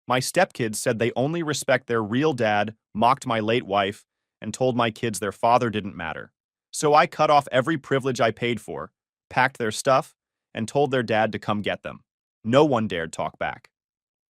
My stepkids said they only respect their real dad, mocked my late wife, and told my kids their father didn't matter. So I cut off every privilege I paid for, packed their stuff, and told their dad to come get them. No one dared talk back.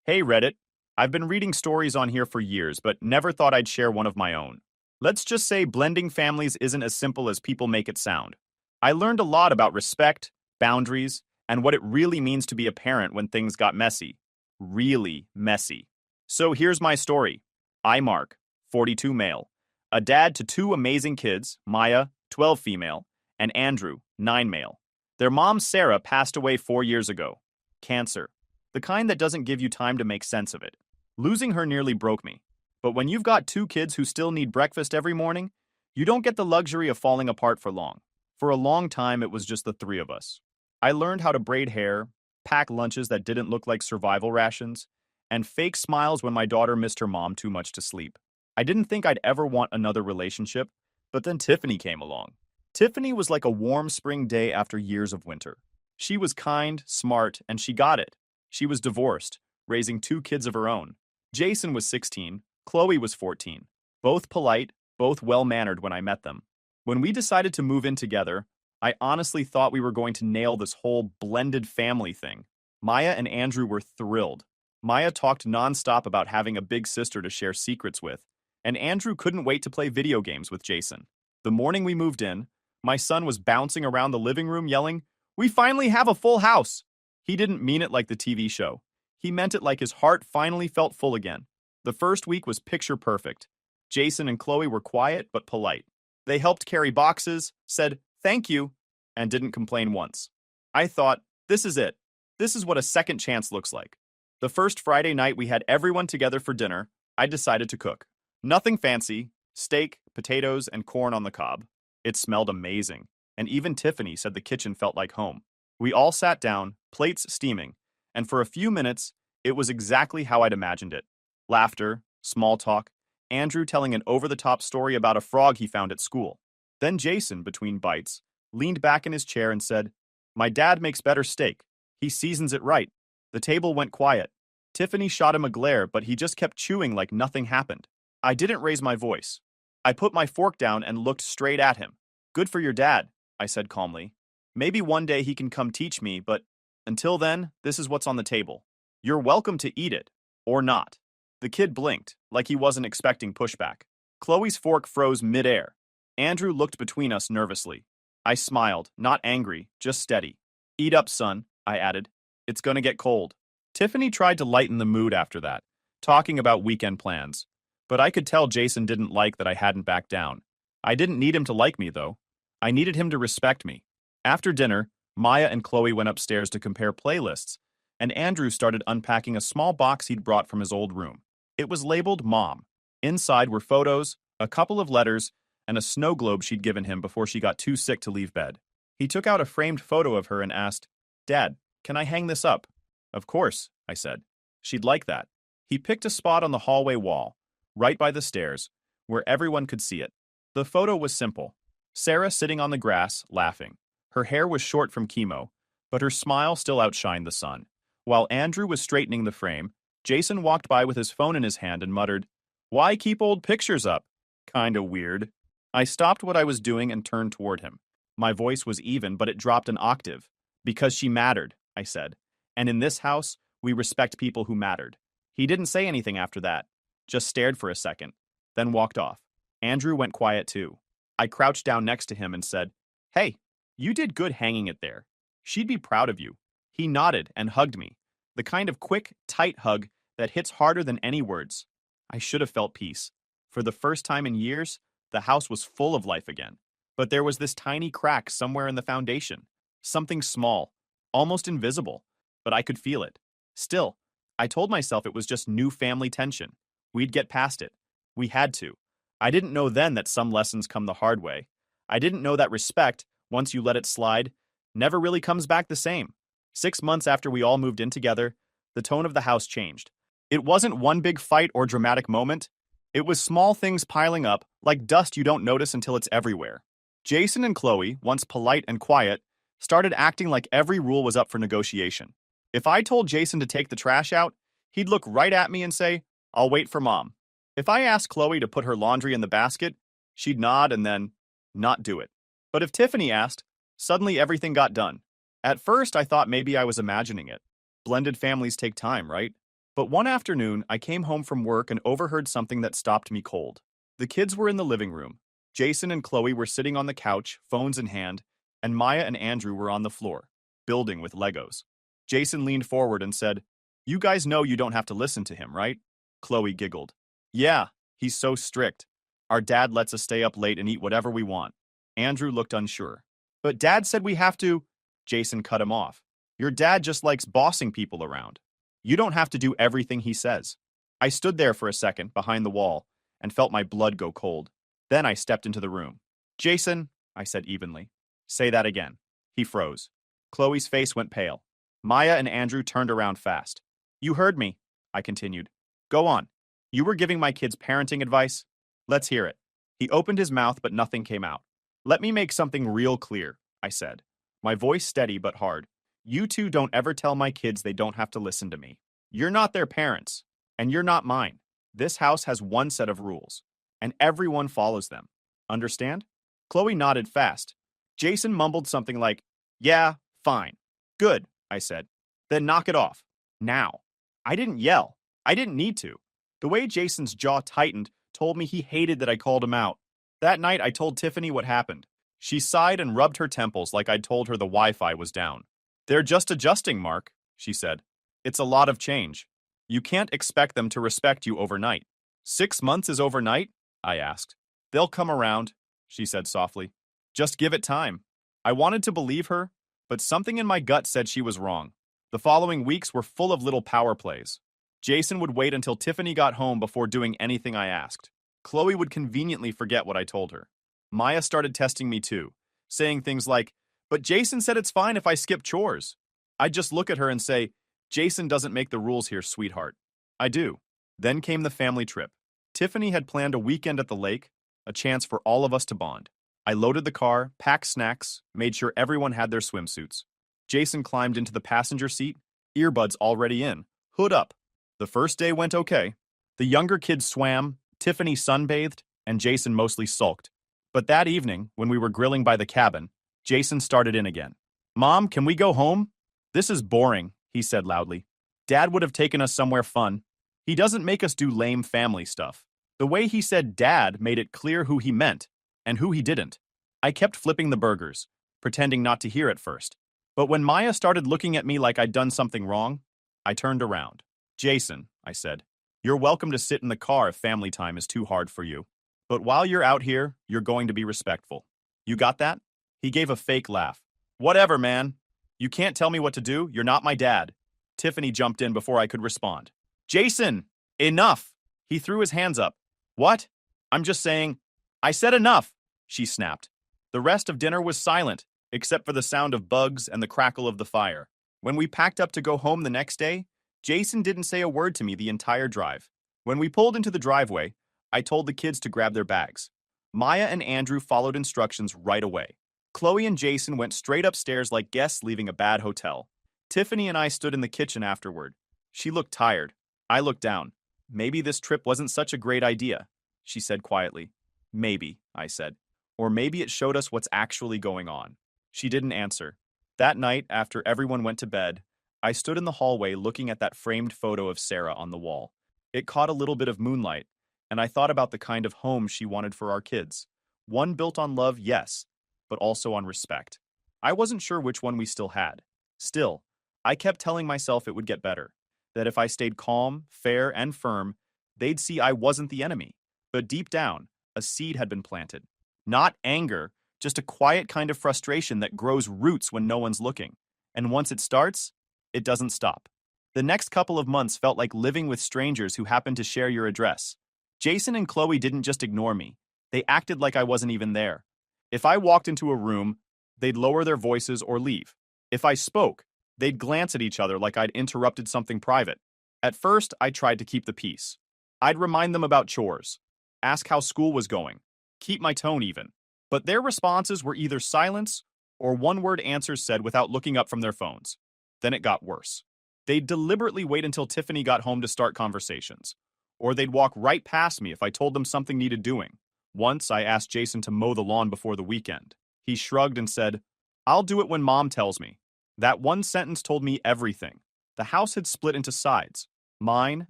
Hey Reddit, I've been reading stories on here for years, but never thought I'd share one of my own. Let's just say blending families isn't as simple as people make it sound. I learned a lot about respect, boundaries, and what it really means to be a parent when things got messy. Really messy. So here's my story. I, Mark, 42 male, a dad to two amazing kids, Maya, 12 female, and Andrew, 9 male. Their mom, Sarah, passed away 4 years ago. Cancer. The kind that doesn't give you time to make sense of it. Losing her nearly broke me. But when you've got two kids who still need breakfast every morning, you don't get the luxury of falling apart for long. For a long time, it was just the three of us. I learned how to braid hair, pack lunches that didn't look like survival rations, and fake smiles when my daughter missed her mom too much to sleep. I didn't think I'd ever want another relationship, but then Tiffany came along. Tiffany was like a warm spring day after years of winter. She was kind, smart, and she got it. She was divorced, raising two kids of her own. Jason was 16, Chloe was 14. Both polite, both well-mannered when I met them. When we decided to move in together, I honestly thought we were going to nail this whole blended family thing. Maya and Andrew were thrilled. Maya talked nonstop about having a big sister to share secrets with, and Andrew couldn't wait to play video games with Jason. The morning we moved in, my son was bouncing around the living room yelling, "We finally have a full house!" He didn't mean it like the TV show. He meant it like his heart finally felt full again. The first week was picture perfect. Jason and Chloe were quiet but polite. They helped carry boxes, said thank you, and didn't complain once. I thought, this is it. This is what a second chance looks like. The first Friday night we had everyone together for dinner, I decided to cook. Nothing fancy, steak, potatoes, and corn on the cob. It smelled amazing, and even Tiffany said the kitchen felt like home. We all sat down, plates steaming, and for a few minutes, it was exactly how I'd imagined it. Laughter, small talk, Andrew telling an over-the-top story about a frog he found at school. Then Jason, between bites, leaned back in his chair and said, "My dad makes better steak. He seasons it right." The table went quiet. Tiffany shot him a glare, but he just kept chewing like nothing happened. I didn't raise my voice. I put my fork down and looked straight at him. "Good for your dad," I said calmly. "Maybe one day he can come teach me, but until then, this is what's on the table. You're welcome to eat it, or not." The kid blinked, like he wasn't expecting pushback. Chloe's fork froze midair. Andrew looked between us nervously. I smiled, not angry, just steady. "Eat up, son," I added. "It's gonna get cold." Tiffany tried to lighten the mood after that, talking about weekend plans. But I could tell Jason didn't like that I hadn't backed down. I didn't need him to like me, though. I needed him to respect me. After dinner, Maya and Chloe went upstairs to compare playlists, and Andrew started unpacking a small box he'd brought from his old room. It was labeled Mom. Inside were photos, a couple of letters, and a snow globe she'd given him before she got too sick to leave bed. He took out a framed photo of her and asked, "Dad, can I hang this up?" "Of course," I said. "She'd like that." He picked a spot on the hallway wall, right by the stairs, where everyone could see it. The photo was simple. Sarah sitting on the grass, laughing. Her hair was short from chemo, but her smile still outshined the sun. While Andrew was straightening the frame, Jason walked by with his phone in his hand and muttered, "Why keep old pictures up? Kinda weird." I stopped what I was doing and turned toward him. My voice was even, but it dropped an octave. "Because she mattered," I said. "And in this house, we respect people who mattered." He didn't say anything after that, just stared for a second, then walked off. Andrew went quiet too. I crouched down next to him and said, "Hey, you did good hanging it there. She'd be proud of you." He nodded and hugged me, the kind of quick, tight hug that hits harder than any words. I should have felt peace. For the first time in years, the house was full of life again. But there was this tiny crack somewhere in the foundation. Something small, almost invisible, but I could feel it. Still, I told myself it was just new family tension. We'd get past it. We had to. I didn't know then that some lessons come the hard way. I didn't know that respect, once you let it slide, never really comes back the same. 6 months after we all moved in together, the tone of the house changed. It wasn't one big fight or dramatic moment. It was small things piling up, like dust you don't notice until it's everywhere. Jason and Chloe, once polite and quiet, started acting like every rule was up for negotiation. If I told Jason to take the trash out, He'd look right at me and say, "I'll wait for Mom." If I asked Chloe to put her laundry in the basket, she'd nod and then not do it. But if Tiffany asked, suddenly everything got done. At first, I thought maybe I was imagining it. Blended families take time, right? But one afternoon, I came home from work and overheard something that stopped me cold. The kids were in the living room. Jason and Chloe were sitting on the couch, phones in hand, and Maya and Andrew were on the floor, building with Legos. Jason leaned forward and said, "You guys know you don't have to listen to him, right?" Chloe giggled. "Yeah, he's so strict. Our dad lets us stay up late and eat whatever we want." Andrew looked unsure. "But Dad said we have to—" Jason cut him off. "Your dad just likes bossing people around. You don't have to do everything he says." I stood there for a second behind the wall and felt my blood go cold. Then I stepped into the room. "Jason," I said evenly. "Say that again." He froze. Chloe's face went pale. Maya and Andrew turned around fast. "You heard me," I continued. "Go on. You were giving my kids parenting advice? Let's hear it." He opened his mouth, but nothing came out. "Let me make something real clear," I said, my voice steady but hard. "You two don't ever tell my kids they don't have to listen to me. You're not their parents, and you're not mine. This house has one set of rules, and everyone follows them. Understand?" Chloe nodded fast. Jason mumbled something like, "Yeah, fine." "Good," I said. "Then knock it off. Now." I didn't yell. I didn't need to. The way Jason's jaw tightened told me he hated that I called him out. That night, I told Tiffany what happened. She sighed and rubbed her temples like I'd told her the Wi-Fi was down. "They're just adjusting, Mark," she said. "It's a lot of change. You can't expect them to respect you overnight." "6 months is overnight?" I asked. "They'll come around," she said softly. "Just give it time." I wanted to believe her, but something in my gut said she was wrong. The following weeks were full of little power plays. Jason would wait until Tiffany got home before doing anything I asked. Chloe would conveniently forget what I told her. Maya started testing me too, saying things like, "But Jason said it's fine if I skip chores." I'd just look at her and say, "Jason doesn't make the rules here, sweetheart." "I do." Then came the family trip. Tiffany had planned a weekend at the lake, a chance for all of us to bond. I loaded the car, packed snacks, made sure everyone had their swimsuits. Jason climbed into the passenger seat, earbuds already in, hood up. The first day went okay. The younger kids swam, Tiffany sunbathed, and Jason mostly sulked. But that evening, when we were grilling by the cabin, Jason started in again. "Mom, can we go home?" "This is boring," he said loudly. "Dad would have taken us somewhere fun. He doesn't make us do lame family stuff." The way he said "dad" made it clear who he meant and who he didn't. I kept flipping the burgers, pretending not to hear at first. But when Maya started looking at me like I'd done something wrong, I turned around. "Jason," I said, "you're welcome to sit in the car if family time is too hard for you. But while you're out here, you're going to be respectful. You got that?" He gave a fake laugh. "Whatever, man. You can't tell me what to do. You're not my dad." Tiffany jumped in before I could respond. "Jason, enough!" He threw his hands up. "What? I'm just saying—" "I said enough!" she snapped. The rest of dinner was silent, except for the sound of bugs and the crackle of the fire. When we packed up to go home the next day, Jason didn't say a word to me the entire drive. When we pulled into the driveway, I told the kids to grab their bags. Maya and Andrew followed instructions right away. Chloe and Jason went straight upstairs like guests leaving a bad hotel. Tiffany and I stood in the kitchen afterward. She looked tired. I looked down. "Maybe this trip wasn't such a great idea," she said quietly. "Maybe," I said. "Or maybe it showed us what's actually going on." She didn't answer. That night, after everyone went to bed, I stood in the hallway looking at that framed photo of Sarah on the wall. It caught a little bit of moonlight, and I thought about the kind of home she wanted for our kids. One built on love, yes, but also on respect. I wasn't sure which one we still had. Still, I kept telling myself it would get better, that if I stayed calm, fair, and firm, they'd see I wasn't the enemy. But deep down, a seed had been planted. Not anger, just a quiet kind of frustration that grows roots when no one's looking. And once it starts, it doesn't stop. The next couple of months felt like living with strangers who happened to share your address. Jason and Chloe didn't just ignore me. They acted like I wasn't even there. If I walked into a room, they'd lower their voices or leave. If I spoke, they'd glance at each other like I'd interrupted something private. At first, I tried to keep the peace. I'd remind them about chores, ask how school was going, keep my tone even. But their responses were either silence or one-word answers said without looking up from their phones. Then it got worse. They'd deliberately wait until Tiffany got home to start conversations. Or they'd walk right past me if I told them something needed doing. Once, I asked Jason to mow the lawn before the weekend. He shrugged and said, "I'll do it when Mom tells me." That one sentence told me everything. The house had split into sides, mine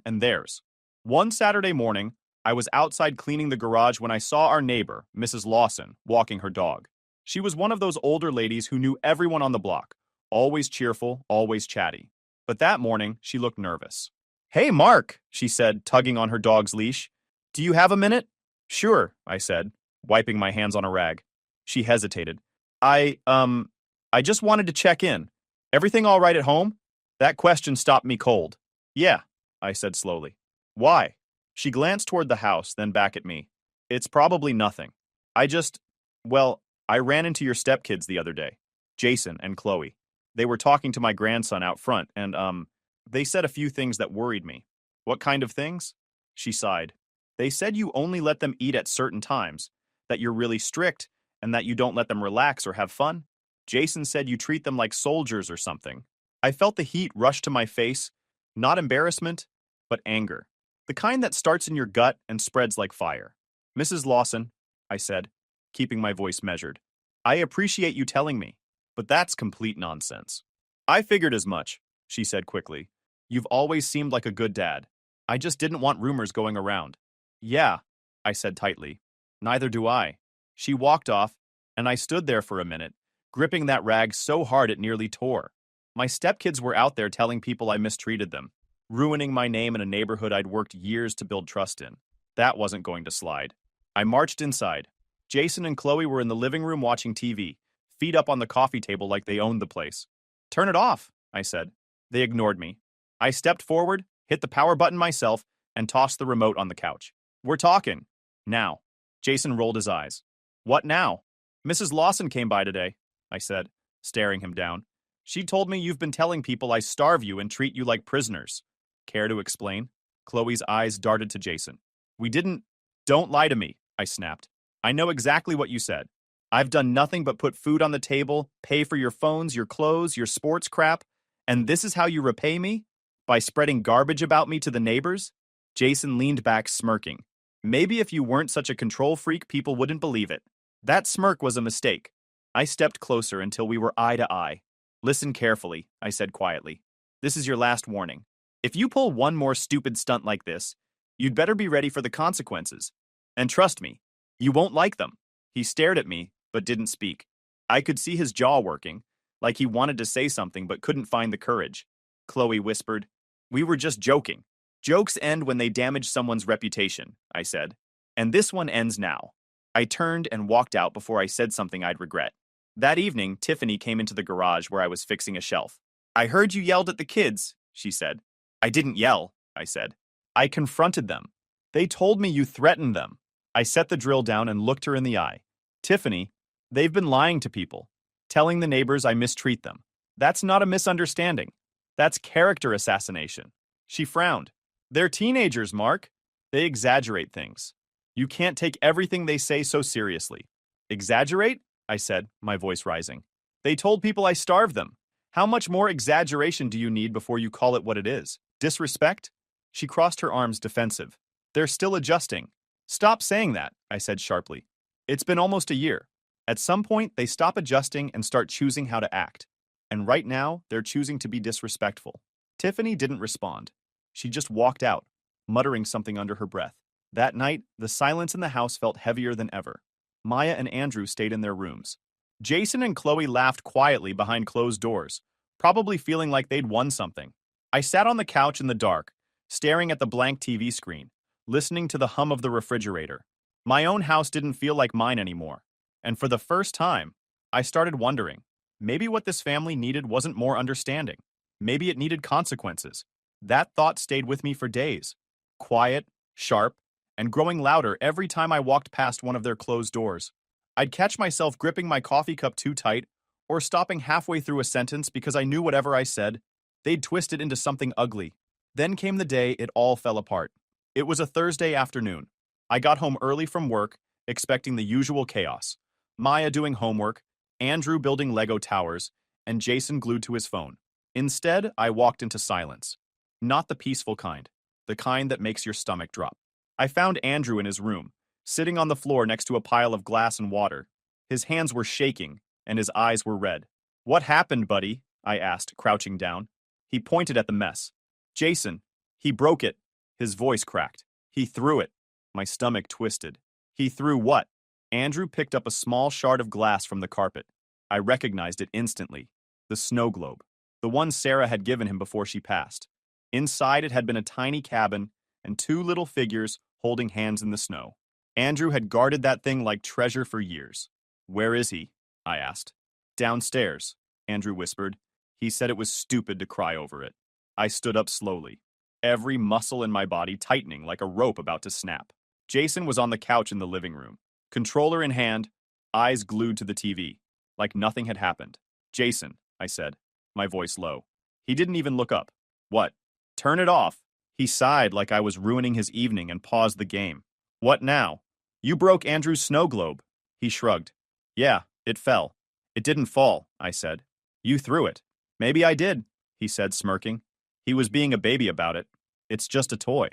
and theirs. One Saturday morning, I was outside cleaning the garage when I saw our neighbor, Mrs. Lawson, walking her dog. She was one of those older ladies who knew everyone on the block, always cheerful, always chatty. But that morning, she looked nervous. "Hey, Mark," she said, tugging on her dog's leash. "Do you have a minute?" "Sure," I said, wiping my hands on a rag. She hesitated. I just wanted to check in. Everything all right at home?" That question stopped me cold. "Yeah," I said slowly. "Why?" She glanced toward the house, then back at me. "It's probably nothing. I just, well, I ran into your stepkids the other day, Jason and Chloe. They were talking to my grandson out front, and, they said a few things that worried me." "What kind of things?" She sighed. "They said you only let them eat at certain times, that you're really strict, and that you don't let them relax or have fun. Jason said you treat them like soldiers or something." I felt the heat rush to my face, not embarrassment, but anger. The kind that starts in your gut and spreads like fire. "Mrs. Lawson," I said, keeping my voice measured, "I appreciate you telling me, but that's complete nonsense." "I figured as much," she said quickly. "You've always seemed like a good dad. I just didn't want rumors going around." "Yeah," I said tightly. "Neither do I." She walked off, and I stood there for a minute, gripping that rag so hard it nearly tore. My stepkids were out there telling people I mistreated them, ruining my name in a neighborhood I'd worked years to build trust in. That wasn't going to slide. I marched inside. Jason and Chloe were in the living room watching TV, feet up on the coffee table like they owned the place. "Turn it off," I said. They ignored me. I stepped forward, hit the power button myself, and tossed the remote on the couch. "We're talking. Now." Jason rolled his eyes. "What now?" "Mrs. Lawson came by today," I said, staring him down. "She told me you've been telling people I starve you and treat you like prisoners." "Care to explain?" Chloe's eyes darted to Jason. "We didn't—" "Don't lie to me," I snapped. "I know exactly what you said. I've done nothing but put food on the table, pay for your phones, your clothes, your sports crap, and this is how you repay me? By spreading garbage about me to the neighbors?" Jason leaned back, smirking. "Maybe if you weren't such a control freak, people wouldn't believe it." That smirk was a mistake. I stepped closer until we were eye to eye. "Listen carefully," I said quietly. "This is your last warning. If you pull one more stupid stunt like this, you'd better be ready for the consequences. And trust me, you won't like them." He stared at me, but didn't speak. I could see his jaw working, like he wanted to say something but couldn't find the courage. Chloe whispered, "We were just joking." "Jokes end when they damage someone's reputation," I said. "And this one ends now." I turned and walked out before I said something I'd regret. That evening, Tiffany came into the garage where I was fixing a shelf. "I heard you yelled at the kids," she said. "I didn't yell," I said. "I confronted them. They told me you threatened them." I set the drill down and looked her in the eye. "Tiffany, they've been lying to people, telling the neighbors I mistreat them. That's not a misunderstanding. That's character assassination." She frowned. "They're teenagers, Mark. They exaggerate things. You can't take everything they say so seriously." "Exaggerate?" I said, my voice rising. "They told people I starved them. How much more exaggeration do you need before you call it what it is? Disrespect?" She crossed her arms, defensive. "They're still adjusting." "Stop saying that," I said sharply. "It's been almost a year. At some point, they stop adjusting and start choosing how to act. And right now, they're choosing to be disrespectful." Tiffany didn't respond. She just walked out, muttering something under her breath. That night, the silence in the house felt heavier than ever. Maya and Andrew stayed in their rooms. Jason and Chloe laughed quietly behind closed doors, probably feeling like they'd won something. I sat on the couch in the dark, staring at the blank TV screen, listening to the hum of the refrigerator. My own house didn't feel like mine anymore. And for the first time, I started wondering, maybe what this family needed wasn't more understanding. Maybe it needed consequences. That thought stayed with me for days. Quiet, sharp, and growing louder every time I walked past one of their closed doors. I'd catch myself gripping my coffee cup too tight, or stopping halfway through a sentence because I knew whatever I said, they'd twist it into something ugly. Then came the day it all fell apart. It was a Thursday afternoon. I got home early from work, expecting the usual chaos. Maya doing homework, Andrew building Lego towers, and Jason glued to his phone. Instead, I walked into silence. Not the peaceful kind, the kind that makes your stomach drop. I found Andrew in his room, sitting on the floor next to a pile of glass and water. His hands were shaking, and his eyes were red. "What happened, buddy?" I asked, crouching down. He pointed at the mess. "Jason, he broke it." His voice cracked. "He threw it." My stomach twisted. "He threw what?" Andrew picked up a small shard of glass from the carpet. I recognized it instantly. The snow globe. The one Sarah had given him before she passed. Inside it had been a tiny cabin and two little figures holding hands in the snow. Andrew had guarded that thing like treasure for years. "Where is he?" I asked. "Downstairs," Andrew whispered. He said it was stupid to cry over it. I stood up slowly, every muscle in my body tightening like a rope about to snap. Jason was on the couch in the living room, controller in hand, eyes glued to the TV, like nothing had happened. "Jason," I said, my voice low. He didn't even look up. "What?" "Turn it off." He sighed like I was ruining his evening and paused the game. "What now?" "You broke Andrew's snow globe." He shrugged. "Yeah, it fell." "It didn't fall," I said. "You threw it." "Maybe I did," he said, smirking. He was being a baby about it. "It's just a toy."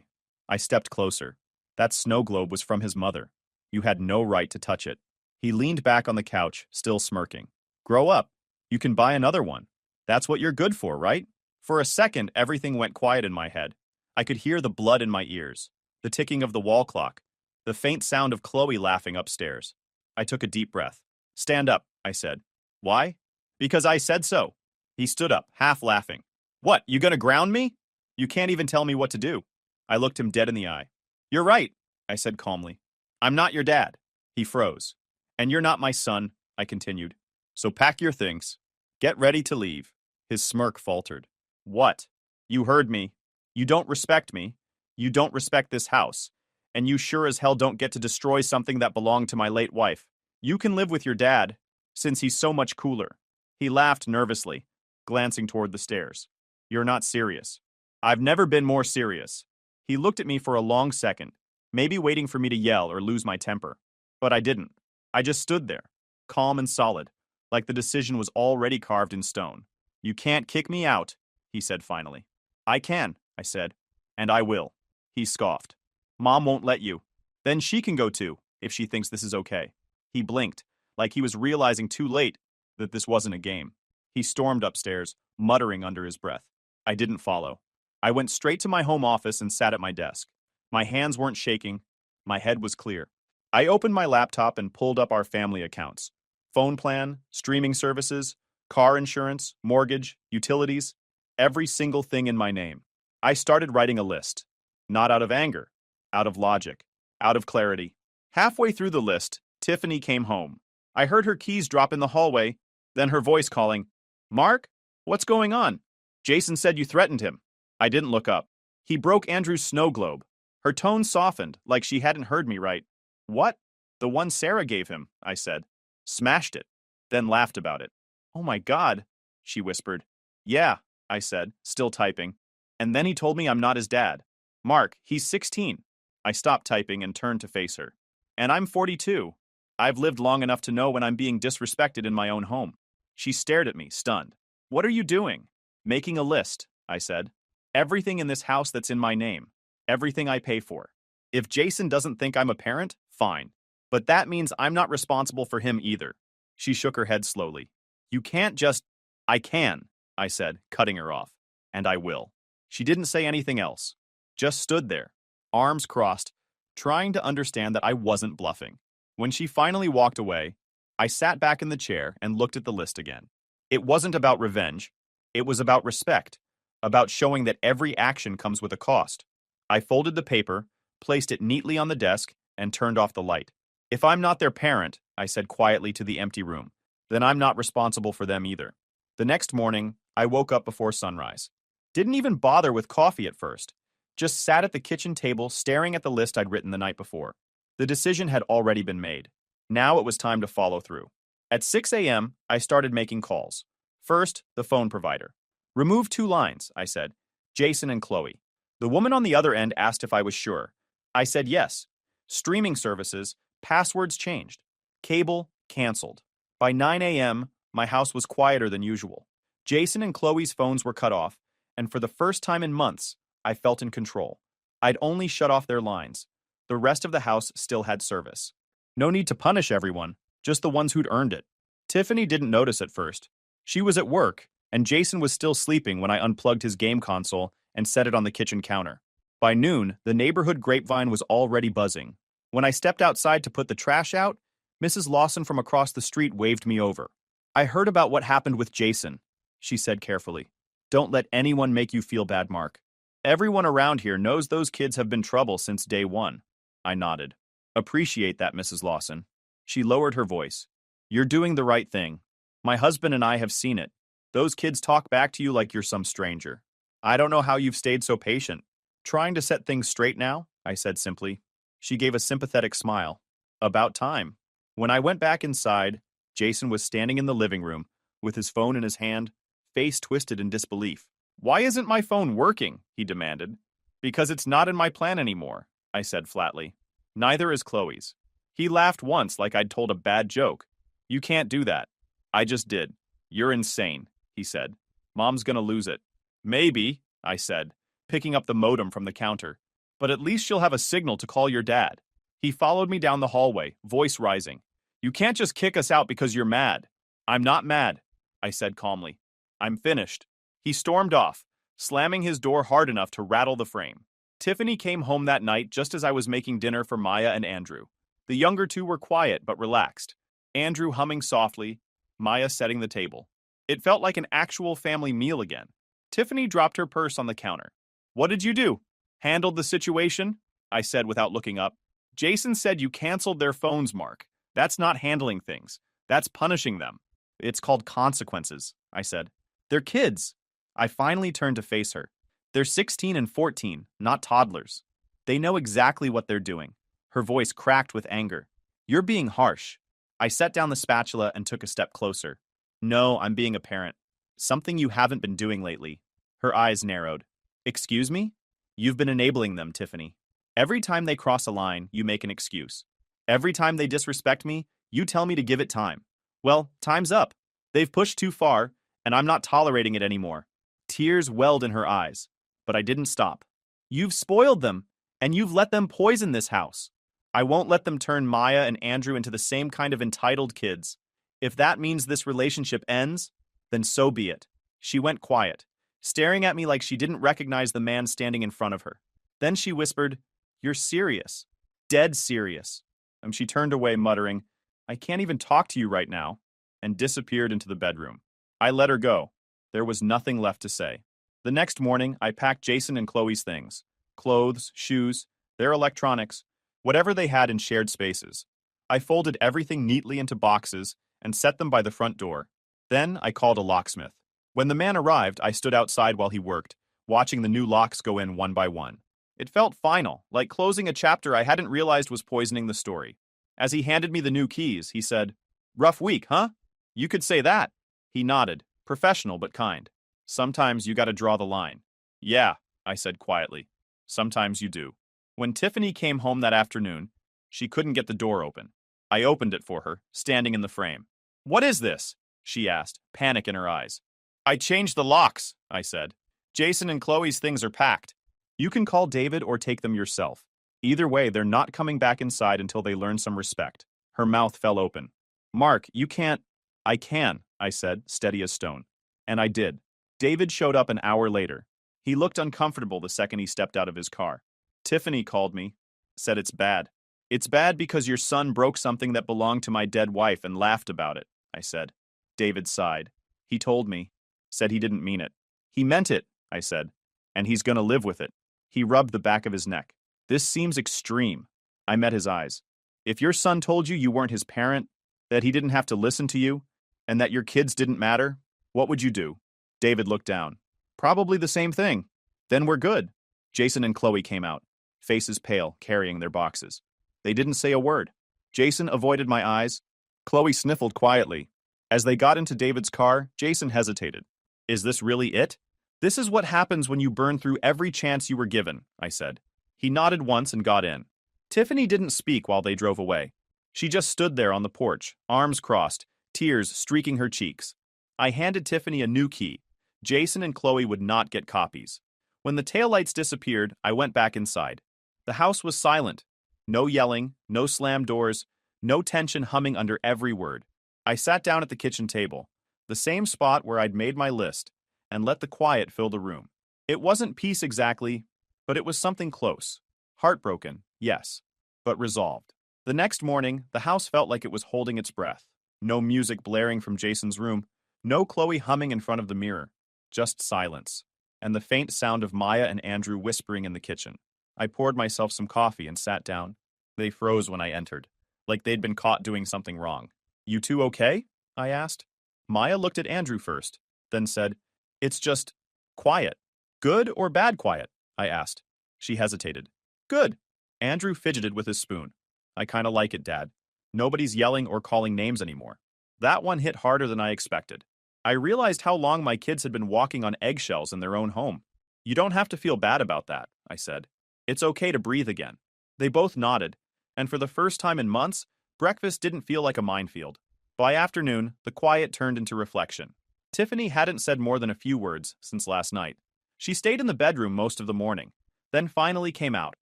I stepped closer. That snow globe was from his mother. You had no right to touch it. He leaned back on the couch, still smirking. "Grow up. You can buy another one. That's what you're good for, right?" For a second, everything went quiet in my head. I could hear the blood in my ears, the ticking of the wall clock, the faint sound of Chloe laughing upstairs. I took a deep breath. "Stand up," I said. "Why?" "Because I said so." He stood up, half laughing. "What, you gonna ground me? You can't even tell me what to do." I looked him dead in the eye. "You're right," I said calmly. "I'm not your dad." He froze. "And you're not my son," I continued. "So pack your things. Get ready to leave." His smirk faltered. "What?" "You heard me. You don't respect me. You don't respect this house. And you sure as hell don't get to destroy something that belonged to my late wife. You can live with your dad, since he's so much cooler." He laughed nervously, glancing toward the stairs. "You're not serious." "I've never been more serious." He looked at me for a long second, maybe waiting for me to yell or lose my temper. But I didn't. I just stood there, calm and solid, like the decision was already carved in stone. "You can't kick me out," he said finally. "I can," I said, "and I will." He scoffed. "Mom won't let you." "Then she can go too, if she thinks this is okay." He blinked, like he was realizing too late that this wasn't a game. He stormed upstairs, muttering under his breath. I didn't follow. I went straight to my home office and sat at my desk. My hands weren't shaking. My head was clear. I opened my laptop and pulled up our family accounts. Phone plan, streaming services, car insurance, mortgage, utilities, every single thing in my name. I started writing a list. Not out of anger, out of logic, out of clarity. Halfway through the list, Tiffany came home. I heard her keys drop in the hallway, then her voice calling, "Mark? What's going on?" "Jason said you threatened him." I didn't look up. "He broke Andrew's snow globe." Her tone softened, like she hadn't heard me right. "What?" "The one Sarah gave him," I said. "Smashed it." Then laughed about it. "Oh my God," she whispered. "Yeah," I said, still typing. "And then he told me I'm not his dad. Mark, he's 16. I stopped typing and turned to face her. "And I'm 42. I've lived long enough to know when I'm being disrespected in my own home." She stared at me, stunned. "What are you doing?" "Making a list," I said. "Everything in this house that's in my name. Everything I pay for. If Jason doesn't think I'm a parent, fine. But that means I'm not responsible for him either." She shook her head slowly. "You can't just—" "I can," I said, cutting her off. "And I will." She didn't say anything else. Just stood there, arms crossed, trying to understand that I wasn't bluffing. When she finally walked away, I sat back in the chair and looked at the list again. It wasn't about revenge. It was about respect, about showing that every action comes with a cost. I folded the paper, placed it neatly on the desk, and turned off the light. "If I'm not their parent," I said quietly to the empty room, "then I'm not responsible for them either." The next morning, I woke up before sunrise. Didn't even bother with coffee at first. Just sat at the kitchen table staring at the list I'd written the night before. The decision had already been made. Now it was time to follow through. At 6 a.m., I started making calls. First, the phone provider. "Remove 2 lines," I said. "Jason and Chloe." The woman on the other end asked if I was sure. I said yes. Streaming services, passwords changed. Cable, canceled. By 9 a.m., my house was quieter than usual. Jason and Chloe's phones were cut off, and for the first time in months, I felt in control. I'd only shut off their lines. The rest of the house still had service. No need to punish everyone, just the ones who'd earned it. Tiffany didn't notice at first. She was at work, and Jason was still sleeping when I unplugged his game console and set it on the kitchen counter. By noon, the neighborhood grapevine was already buzzing. When I stepped outside to put the trash out, Mrs. Lawson from across the street waved me over. "I heard about what happened with Jason," she said carefully. "Don't let anyone make you feel bad, Mark. Everyone around here knows those kids have been trouble since day one." I nodded. "Appreciate that, Mrs. Lawson." She lowered her voice. "You're doing the right thing. My husband and I have seen it. Those kids talk back to you like you're some stranger. I don't know how you've stayed so patient." "Trying to set things straight now," I said simply. She gave a sympathetic smile. "About time." When I went back inside, Jason was standing in the living room, with his phone in his hand, face twisted in disbelief. "Why isn't my phone working?" he demanded. "Because it's not in my plan anymore," I said flatly. "Neither is Chloe's." He laughed once like I'd told a bad joke. "You can't do that." I just did. "You're insane," he said. "Mom's gonna lose it." "Maybe," I said, picking up the modem from the counter. "But at least she'll have a signal to call your dad." He followed me down the hallway, voice rising. "You can't just kick us out because you're mad." "I'm not mad," I said calmly. "I'm finished." He stormed off, slamming his door hard enough to rattle the frame. Tiffany came home that night just as I was making dinner for Maya and Andrew. The younger two were quiet but relaxed, Andrew humming softly, Maya setting the table. It felt like an actual family meal again. Tiffany dropped her purse on the counter. "What did you do?" "Handled the situation," I said without looking up. "Jason said you canceled their phones, Mark. That's not handling things. That's punishing them." "It's called consequences," I said. "They're kids." I finally turned to face her. "They're 16 and 14, not toddlers. They know exactly what they're doing." Her voice cracked with anger. "You're being harsh." I set down the spatula and took a step closer. "No, I'm being a parent. Something you haven't been doing lately." Her eyes narrowed. "Excuse me?" "You've been enabling them, Tiffany. Every time they cross a line, you make an excuse. Every time they disrespect me, you tell me to give it time. Well, time's up. They've pushed too far, and I'm not tolerating it anymore." Tears welled in her eyes, but I didn't stop. "You've spoiled them, and you've let them poison this house. I won't let them turn Maya and Andrew into the same kind of entitled kids. If that means this relationship ends, then so be it." She went quiet, staring at me like she didn't recognize the man standing in front of her. Then she whispered, "You're serious. Dead serious." And she turned away, muttering, "I can't even talk to you right now," and disappeared into the bedroom. I let her go. There was nothing left to say. The next morning, I packed Jason and Chloe's things. Clothes, shoes, their electronics, whatever they had in shared spaces. I folded everything neatly into boxes and set them by the front door. Then I called a locksmith. When the man arrived, I stood outside while he worked, watching the new locks go in one by one. It felt final, like closing a chapter I hadn't realized was poisoning the story. As he handed me the new keys, he said, "Rough week, huh?" "You could say that." He nodded, professional but kind. "Sometimes you gotta draw the line." "Yeah," I said quietly. "Sometimes you do." When Tiffany came home that afternoon, she couldn't get the door open. I opened it for her, standing in the frame. "What is this?" she asked, panic in her eyes. "I changed the locks," I said. "Jason and Chloe's things are packed. You can call David or take them yourself. Either way, they're not coming back inside until they learn some respect." Her mouth fell open. "Mark, you can't." "I can," I said, steady as stone. And I did. David showed up an hour later. He looked uncomfortable the second he stepped out of his car. "Tiffany called me, said it's bad. It's bad because your son broke something that belonged to my dead wife and laughed about it," I said. David sighed. "He told me, said he didn't mean it." "He meant it," I said, "and he's gonna live with it." He rubbed the back of his neck. "This seems extreme." I met his eyes. "If your son told you you weren't his parent, that he didn't have to listen to you, and that your kids didn't matter, what would you do?" David looked down. "Probably the same thing. Then we're good." Jason and Chloe came out, faces pale, carrying their boxes. They didn't say a word. Jason avoided my eyes. Chloe sniffled quietly. As they got into David's car, Jason hesitated. "Is this really it?" "This is what happens when you burn through every chance you were given," I said. He nodded once and got in. Tiffany didn't speak while they drove away. She just stood there on the porch, arms crossed, tears streaking her cheeks. I handed Tiffany a new key. Jason and Chloe would not get copies. When the taillights disappeared, I went back inside. The house was silent. No yelling, no slammed doors, no tension humming under every word. I sat down at the kitchen table, the same spot where I'd made my list, and let the quiet fill the room. It wasn't peace exactly, but it was something close. Heartbroken, yes, but resolved. The next morning, the house felt like it was holding its breath. No music blaring from Jason's room, no Chloe humming in front of the mirror, just silence, and the faint sound of Maya and Andrew whispering in the kitchen. I poured myself some coffee and sat down. They froze when I entered, like they'd been caught doing something wrong. "You two okay?" I asked. Maya looked at Andrew first, then said, "It's just quiet." "Good or bad quiet?" I asked. She hesitated. "Good." Andrew fidgeted with his spoon. "I kinda like it, Dad. Nobody's yelling or calling names anymore." That one hit harder than I expected. I realized how long my kids had been walking on eggshells in their own home. "You don't have to feel bad about that," I said. "It's okay to breathe again." They both nodded, and for the first time in months, breakfast didn't feel like a minefield. By afternoon, the quiet turned into reflection. Tiffany hadn't said more than a few words since last night. She stayed in the bedroom most of the morning, then finally came out,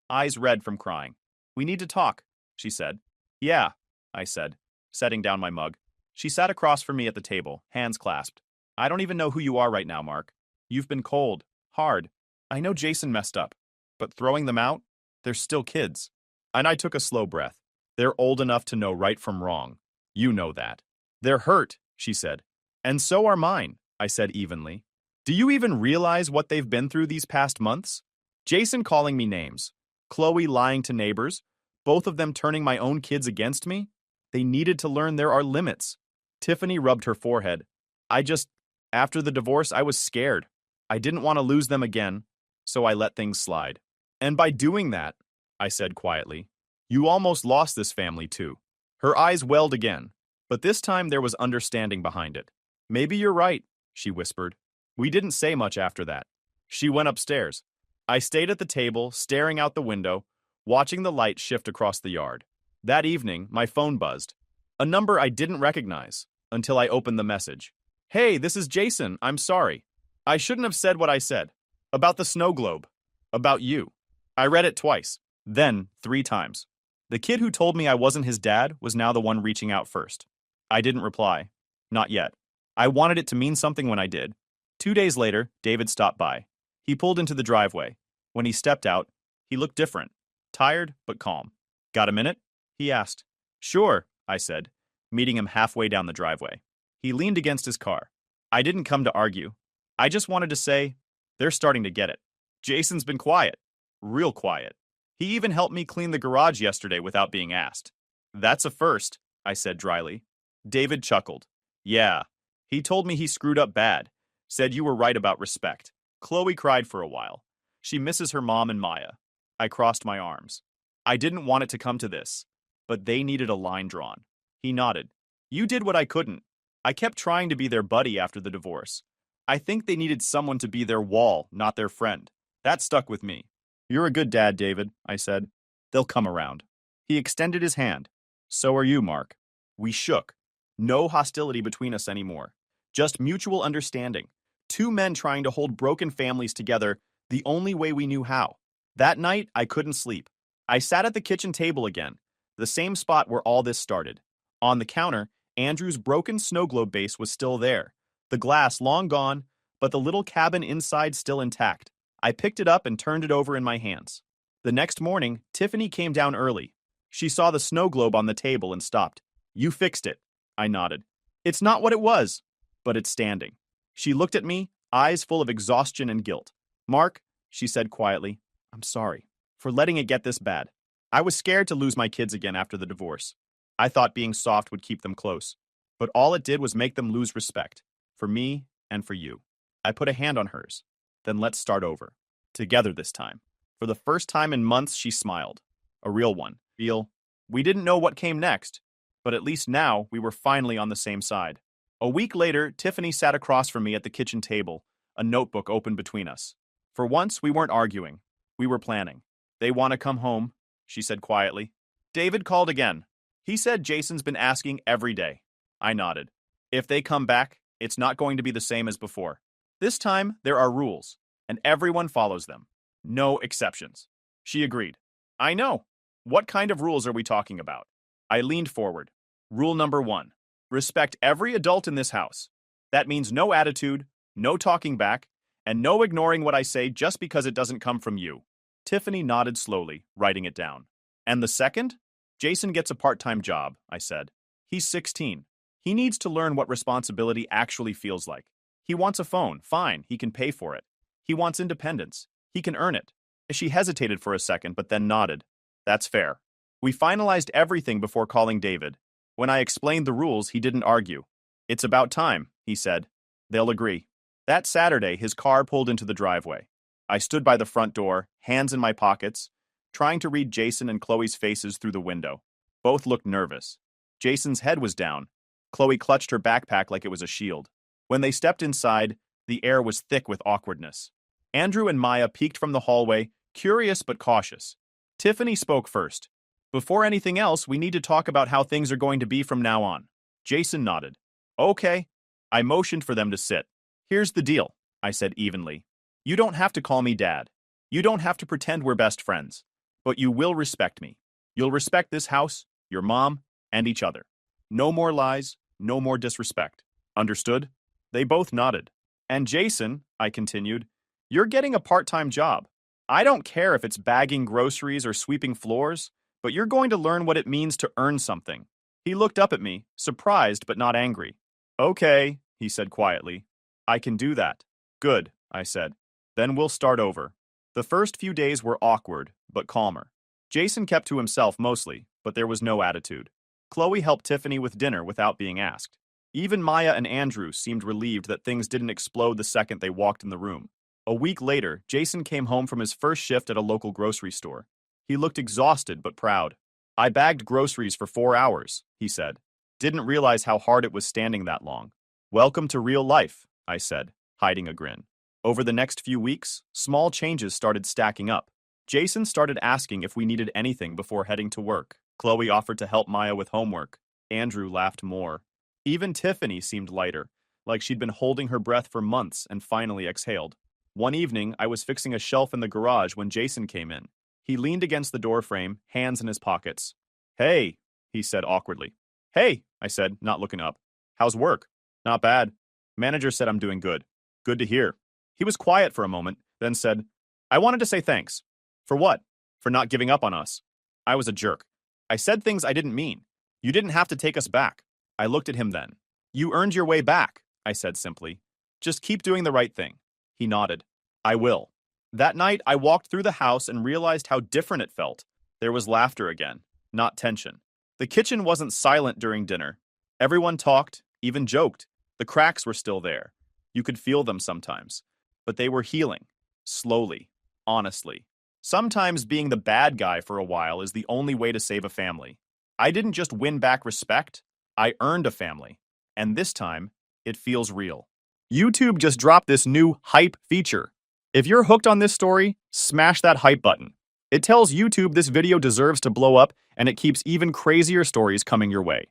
eyes red from crying. "We need to talk," she said. "Yeah," I said, setting down my mug. She sat across from me at the table, hands clasped. "I don't even know who you are right now, Mark. You've been cold, hard. I know Jason messed up, but throwing them out? They're still kids." And I took a slow breath. "They're old enough to know right from wrong. You know that." "They're hurt," she said. "And so are mine," I said evenly. "Do you even realize what they've been through these past months? Jason calling me names, Chloe lying to neighbors, both of them turning my own kids against me. They needed to learn there are limits." Tiffany rubbed her forehead. After the divorce, I was scared. I didn't want to lose them again, so I let things slide. "And by doing that," I said quietly, "you almost lost this family too." Her eyes welled again, but this time there was understanding behind it. "Maybe you're right," she whispered. We didn't say much after that. She went upstairs. I stayed at the table, staring out the window, watching the light shift across the yard. That evening, my phone buzzed. A number I didn't recognize until I opened the message. "Hey, this is Jason. I'm sorry. I shouldn't have said what I said. About the snow globe. About you." I read it twice, then 3 times. The kid who told me I wasn't his dad was now the one reaching out first. I didn't reply. Not yet. I wanted it to mean something when I did. 2 days later, David stopped by. He pulled into the driveway. When he stepped out, he looked different. Tired, but calm. "Got a minute?" he asked. "Sure," I said, meeting him halfway down the driveway. He leaned against his car. I didn't come to argue. I just wanted to say, they're starting to get it. Jason's been quiet. Real quiet. He even helped me clean the garage yesterday without being asked. "That's a first," I said dryly. David chuckled. "Yeah. He told me he screwed up bad. Said you were right about respect." Chloe cried for a while. She misses her mom and Maya. I crossed my arms. I didn't want it to come to this, but they needed a line drawn. He nodded. "You did what I couldn't. I kept trying to be their buddy after the divorce. I think they needed someone to be their wall, not their friend. That stuck with me." "You're a good dad, David," I said. "They'll come around." He extended his hand. "So are you, Mark." We shook. No hostility between us anymore. Just mutual understanding. 2 men trying to hold broken families together the only way we knew how. That night, I couldn't sleep. I sat at the kitchen table again, the same spot where all this started. On the counter, Andrew's broken snow globe base was still there. The glass long gone, but the little cabin inside still intact. I picked it up and turned it over in my hands. The next morning, Tiffany came down early. She saw the snow globe on the table and stopped. "You fixed it," I nodded. "It's not what it was, but it's standing." She looked at me, eyes full of exhaustion and guilt. "Mark," she said quietly, "I'm sorry for letting it get this bad. I was scared to lose my kids again after the divorce. I thought being soft would keep them close, but all it did was make them lose respect, for me and for you." I put a hand on hers. "Then let's start over. Together this time." For the first time in months, she smiled. A real one. Real. We didn't know what came next, but at least now we were finally on the same side. A week later, Tiffany sat across from me at the kitchen table, a notebook open between us. For once, we weren't arguing. We were planning. "They want to come home," she said quietly. David called again. He said Jason's been asking every day. I nodded. "If they come back, It's not going to be the same as before. This time, there are rules, and everyone follows them. No exceptions. She agreed. I know. What kind of rules are we talking about? I leaned forward. Rule number 1. Respect every adult in this house. That means no attitude, no talking back, and no ignoring what I say just because it doesn't come from you. Tiffany nodded slowly, writing it down. And the second? Jason gets a part-time job, I said. He's 16. He needs to learn what responsibility actually feels like. He wants a phone. Fine, he can pay for it. He wants independence. He can earn it. She hesitated for a second, but then nodded. That's fair. We finalized everything before calling David. When I explained the rules, he didn't argue. It's about time, he said. They'll agree. That Saturday, his car pulled into the driveway. I stood by the front door, hands in my pockets, trying to read Jason and Chloe's faces through the window. Both looked nervous. Jason's head was down. Chloe clutched her backpack like it was a shield. When they stepped inside, the air was thick with awkwardness. Andrew and Maya peeked from the hallway, curious but cautious. Tiffany spoke first. Before anything else, we need to talk about how things are going to be from now on. Jason nodded. Okay. I motioned for them to sit. Here's the deal, I said evenly. You don't have to call me Dad. You don't have to pretend we're best friends. But you will respect me. You'll respect this house, your mom, and each other. No more lies, no more disrespect. Understood? They both nodded. And Jason, I continued, you're getting a part-time job. I don't care if it's bagging groceries or sweeping floors, but you're going to learn what it means to earn something. He looked up at me, surprised but not angry. Okay, he said quietly. I can do that. Good, I said. Then we'll start over. The first few days were awkward, but calmer. Jason kept to himself mostly, but there was no attitude. Chloe helped Tiffany with dinner without being asked. Even Maya and Andrew seemed relieved that things didn't explode the second they walked in the room. A week later, Jason came home from his first shift at a local grocery store. He looked exhausted but proud. I bagged groceries for 4 hours, he said. Didn't realize how hard it was standing that long. Welcome to real life, I said, hiding a grin. Over the next few weeks, small changes started stacking up. Jason started asking if we needed anything before heading to work. Chloe offered to help Maya with homework. Andrew laughed more. Even Tiffany seemed lighter, like she'd been holding her breath for months and finally exhaled. One evening, I was fixing a shelf in the garage when Jason came in. He leaned against the doorframe, hands in his pockets. Hey, he said awkwardly. Hey, I said, not looking up. How's work? Not bad. Manager said I'm doing good. Good to hear. He was quiet for a moment, then said, I wanted to say thanks. For what? For not giving up on us. I was a jerk. I said things I didn't mean. You didn't have to take us back. I looked at him then. You earned your way back, I said simply. Just keep doing the right thing. He nodded. I will. That night, I walked through the house and realized how different it felt. There was laughter again, not tension. The kitchen wasn't silent during dinner. Everyone talked, even joked. The cracks were still there. You could feel them sometimes. But they were healing. Slowly. Honestly. Sometimes being the bad guy for a while is the only way to save a family. I didn't just win back respect. I earned a family. And this time, it feels real. YouTube just dropped this new hype feature. If you're hooked on this story, smash that hype button. It tells YouTube this video deserves to blow up, and it keeps even crazier stories coming your way.